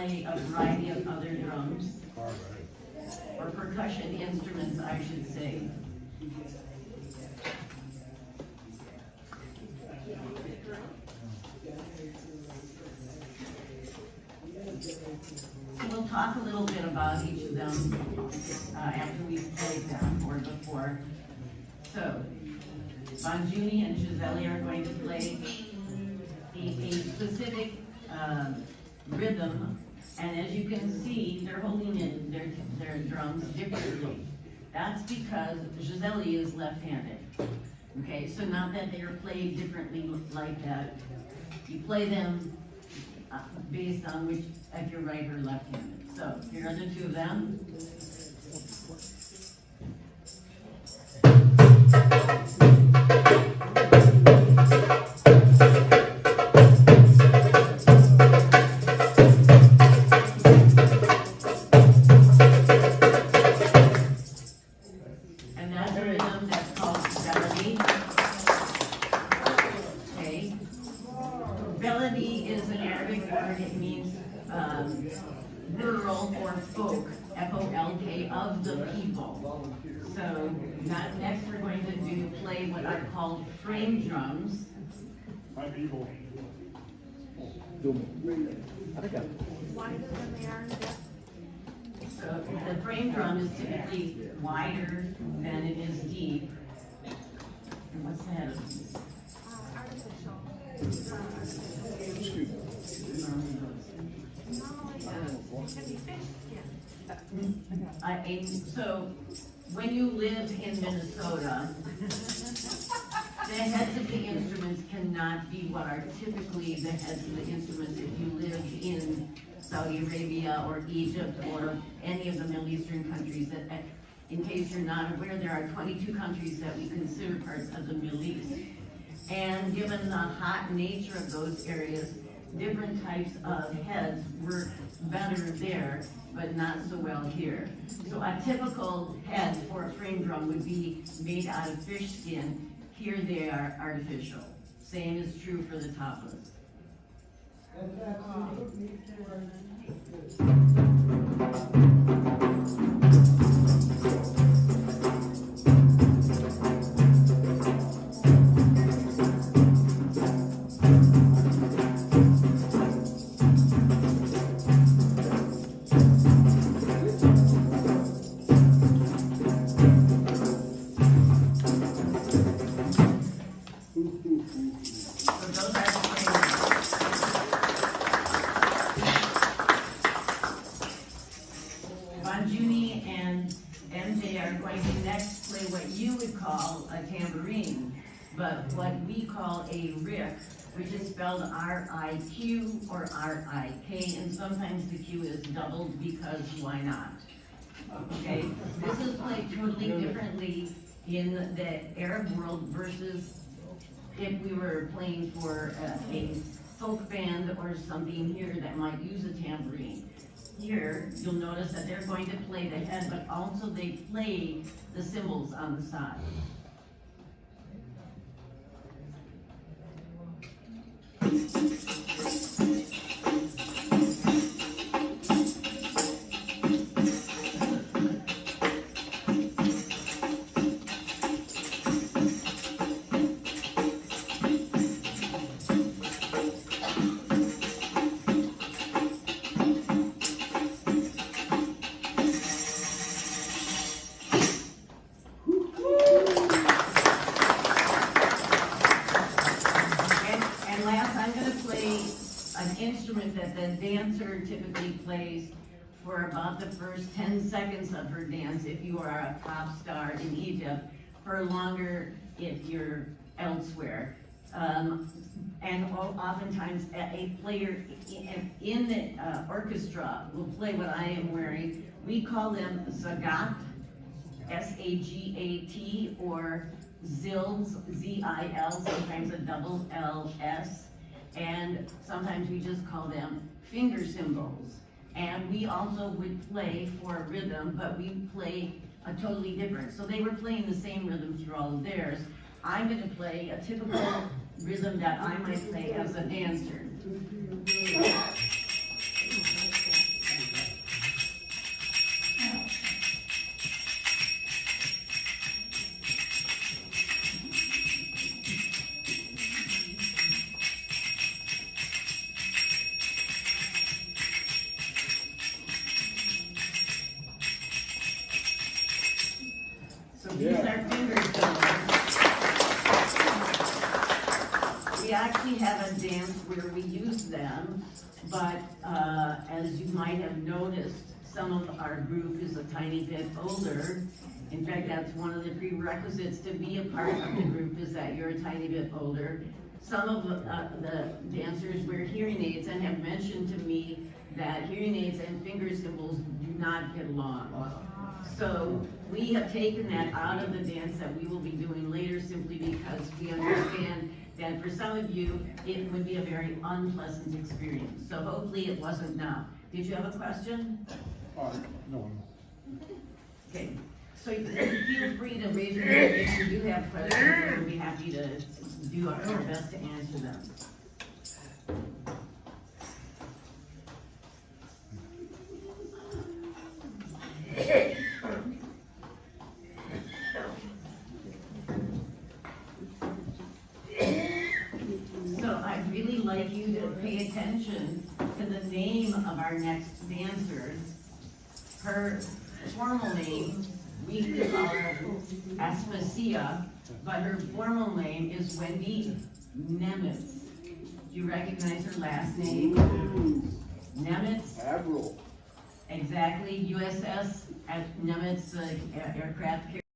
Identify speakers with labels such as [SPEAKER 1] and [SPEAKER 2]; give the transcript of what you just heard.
[SPEAKER 1] play a variety of other drums, or percussion instruments, I should say. So we'll talk a little bit about each of them after we've played them or before. So, Banjuni and Giselle are going to play a specific rhythm, and as you can see, they're holding in their drums differently. That's because Giselle is left-handed. Okay, so not that they're played differently like that. You play them based on which, if you're right or left-handed. So, here are the two of them. And that's a rhythm that's called melody. Okay. Melody is an Arabic word. It means rural or folk, F-O-L-K, of the people. So next we're going to play what are called frame drums.
[SPEAKER 2] My people.
[SPEAKER 3] Wider than they are in depth.
[SPEAKER 1] So the frame drum is typically wider than it is deep. And what's the head of it?
[SPEAKER 3] Artificial. No, it can be fish skin.
[SPEAKER 1] So when you live in Minnesota, the heads of the instruments cannot be what are typically the heads of the instruments if you live in Saudi Arabia or Egypt or any of the Middle Eastern countries. That, in case you're not aware, there are 22 countries that we consider parts of the Middle East. And given the hot nature of those areas, different types of heads work better there, but not so well here. So a typical head for a frame drum would be made out of fish skin. Here they are artificial. Same is true for the topless. Banjuni and MJ are going to next play what you would call a tambourine, but what we call a rick, which is spelled R-I-Q or R-I-K, and sometimes the Q is doubled because why not? Okay, this is played totally differently in the Arab world versus if we were playing for a folk band or something here that might use a tambourine. Here, you'll notice that they're going to play the head, but also they play the cymbals on the side. And last, I'm going to play an instrument that the dancer typically plays for about the first 10 seconds of her dance if you are a pop star in Egypt, for longer if you're elsewhere. And oftentimes a player in the orchestra will play what I am wearing. We call them Zagat, S-A-G-A-T, or Zils, Z-I-L, sometimes a double L-S, and sometimes we just call them finger cymbals. And we also would play for a rhythm, but we play a totally different. So they were playing the same rhythm through all of theirs. I'm going to play a typical rhythm that I might play as a dancer. use our fingers somewhere. We actually have a dance where we use them, but, as you might have noticed, some of our group is a tiny bit older. In fact, that's one of the prerequisites to be a part of the group, is that you're a tiny bit older. Some of the dancers wear hearing aids and have mentioned to me that hearing aids and finger cymbals do not get along. So we have taken that out of the dance that we will be doing later, simply because we understand that for some of you, it would be a very unpleasant experience. So hopefully it wasn't now. Did you have a question?
[SPEAKER 2] No.
[SPEAKER 1] Okay, so you feel free to raise your hand if you do have questions, and we'll be happy to do our best to answer them. So I'd really like you to pay attention to the name of our next dancer. Her formal name, we call her Aspasia, but her formal name is Wendy Nemitz. Do you recognize her last name? Nemitz?
[SPEAKER 2] Admiral.
[SPEAKER 1] Exactly, USS at Nimitz aircraft carrier.